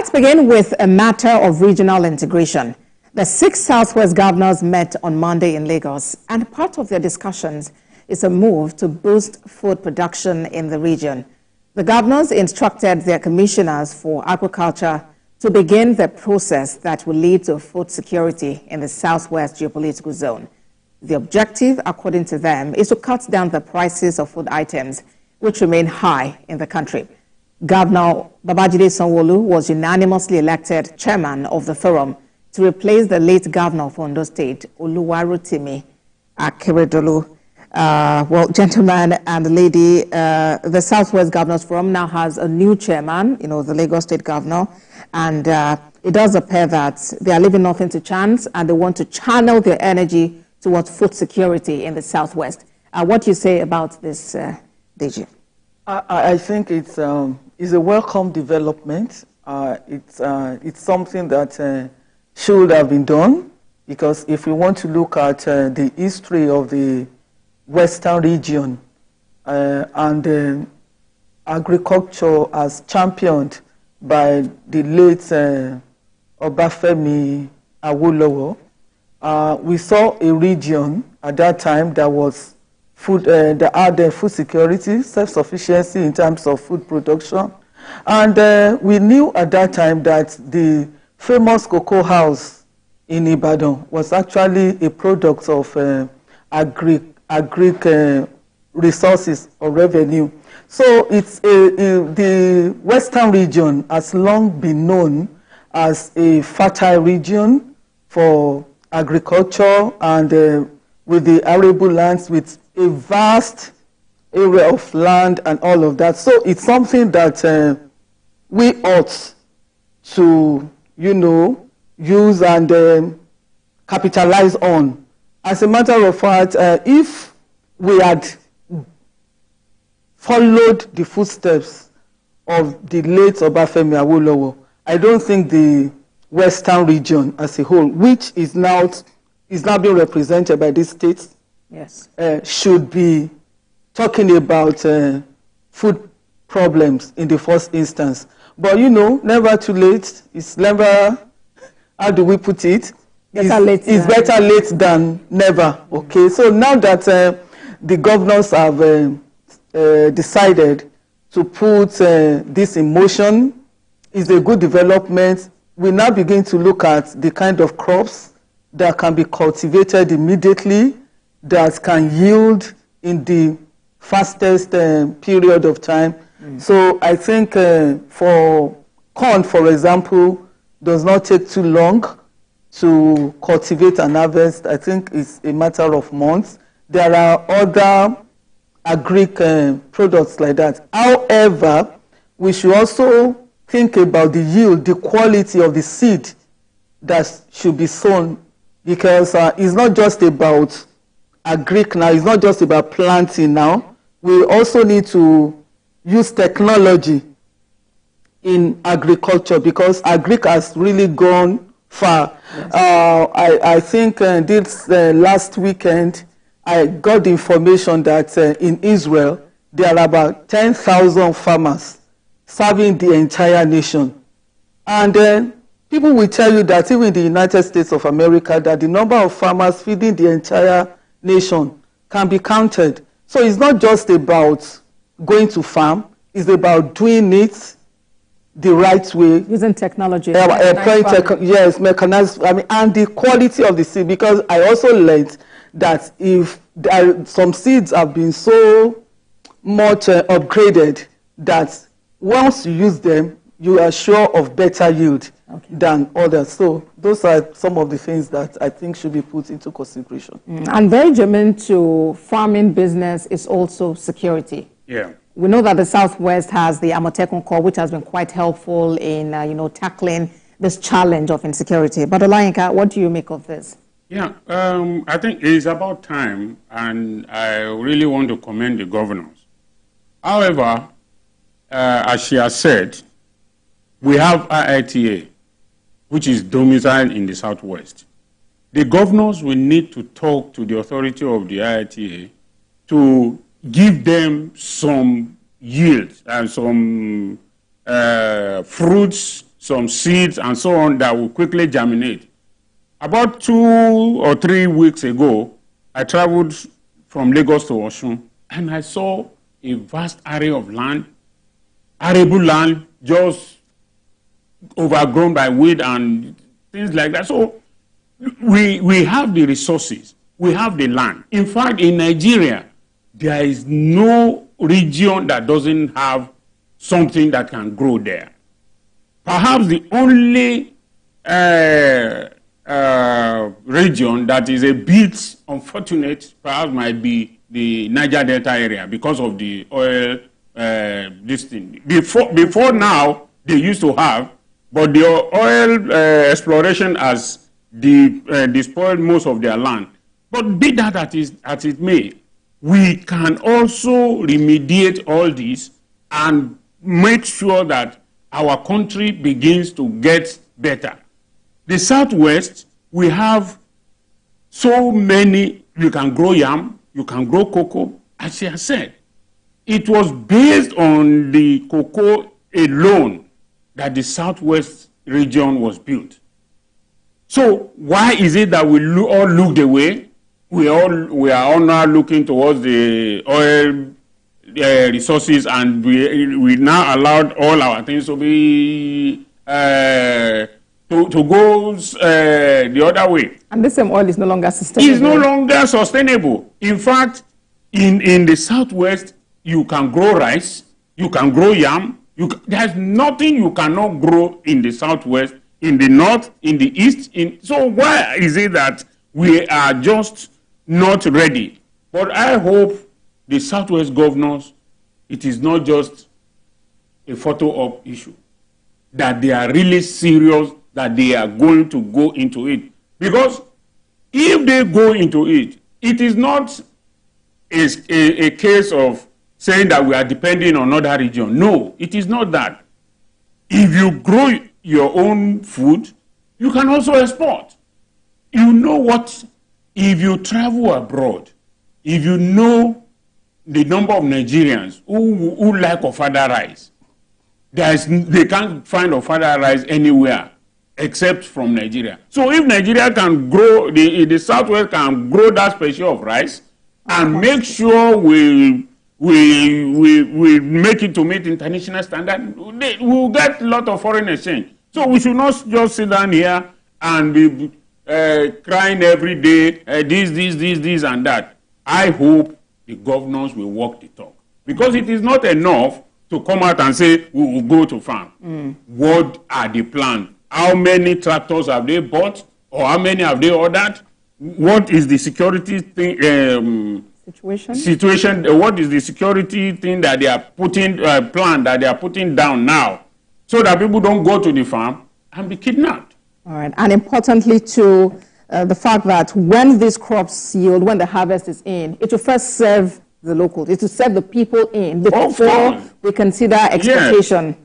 Let's begin with a matter of regional integration. The 6 Southwest governors met on Monday in Lagos, and part of their discussions is a move to boost food production in the region. The governors instructed their commissioners for agriculture to begin the process that will lead to food security in the Southwest geopolitical zone. The objective, according to them, is to cut down the prices of food items, which remain high in the country. Governor Babajide Sanwo-Olu was unanimously elected chairman of the forum to replace the late governor of Ondo State, Oluwarotimi Akeredolu. Well, gentlemen and lady, the Southwest Governors Forum now has a new chairman, the Lagos State governor, and it does appear that they are leaving nothing to chance and they want to channel their energy towards food security in the Southwest. What do you say about this, DG? I think it's a welcome development. It's something that should have been done, because if we want to look at the history of the Western region and agriculture as championed by the late Obafemi Awolowo, we saw a region at that time that was that had food security, self-sufficiency in terms of food production. And we knew at that time that the famous cocoa house in Ibadan was actually a product of agric resources or revenue. So it's the Western region has long been known as a fertile region for agriculture, and with the arable lands, with a vast area of land and all of that. So it's something that we ought to, use and capitalize on. As a matter of fact, if we had followed the footsteps of the late Obafemi Awolowo, I don't think the Western region as a whole, which is now being represented by these states, yes, should be talking about food problems in the first instance. But never too late. It's never, how do we put it? It's better late than never. Okay, so now that the governors have decided to put this in motion, is a good development. We now begin to look at the kind of crops that can be cultivated immediately, that can yield in the fastest period of time. So I think for corn, for example, does not take too long to cultivate and harvest. I think it's a matter of months. There are other agric products like that. However, we should also think about the yield, the quality of the seed that should be sown, because it's not just about agric now, it's not just about planting now. We also need to use technology in agriculture, because agric has really gone far. Yes. I think this last weekend, I got the information that in Israel, there are about 10,000 farmers serving the entire nation. And people will tell you that even in the United States of America, that the number of farmers feeding the entire nation can be counted. So it's not just about going to farm, it's about doing it the right way. Using technology. Yes, mechanized, and the quality of the seed, because I also learned that if some seeds have been so much upgraded that once you use them, you are sure of better yield than others. So those are some of the things that I think should be put into consideration. And very germane to farming business is also security. Yeah. We know that the Southwest has the Amotekun Corps, which has been quite helpful in, tackling this challenge of insecurity. But Olayinka, what do you make of this? Yeah, I think it is about time, and I really want to commend the governors. However, as she has said, we have IITA, which is domiciled in the Southwest. The governors will need to talk to the authority of the IITA to give them some yield and some fruits some seeds and so on that will quickly germinate. About 2 or 3 weeks ago, I traveled from Lagos to Osun, and I saw a vast array of land, arable land, just overgrown by weed and things like that. So we have the resources, we have the land. In fact, in Nigeria, there is no region that doesn't have something that can grow there. Perhaps the only region that is a bit unfortunate perhaps might be the Niger Delta area because of the oil this thing. Before now, they used to have, but the oil exploration has despoiled most of their land. But be that as it may, we can also remediate all this and make sure that our country begins to get better. The Southwest, we have so many, you can grow yam, you can grow cocoa. As she has said, it was based on the cocoa alone that the Southwest region was built. So why is it that we all looked away? We are all now looking towards the oil resources, and we now allowed all our things to be to go the other way. And this same oil is no longer sustainable. It's no longer sustainable. In fact, in the Southwest, you can grow rice, you can grow yam. There's nothing you cannot grow in the Southwest, in the North, in the East. So why is it that we are just not ready? But I hope the Southwest governors, it is not just a photo op issue, that they are really serious, that they are going to go into it. Because if they go into it, it is not a case of saying that we are depending on another region. No, it is not that. If you grow your own food, you can also export. You know what? If you travel abroad, if you know the number of Nigerians who like ofada rice, they can't find ofada rice anywhere except from Nigeria. So if Nigeria can grow, the Southwest can grow that special of rice and make sure we make it to meet international standard, we will get a lot of foreign exchange. So we should not just sit down here and be crying every day, this and that. I hope the governors will walk the talk. Because it is not enough to come out and say, we will go to farm. What are the plans? How many tractors have they bought? Or how many have they ordered? What is the security thing, situation? What is the security thing that they are putting, plan that they are putting down now? So that people don't go to the farm and be kidnapped. All right. And importantly, too, the fact that when these crops yield, when the harvest is in, it will first serve the locals. It will serve the people in before we consider exportation. Yes.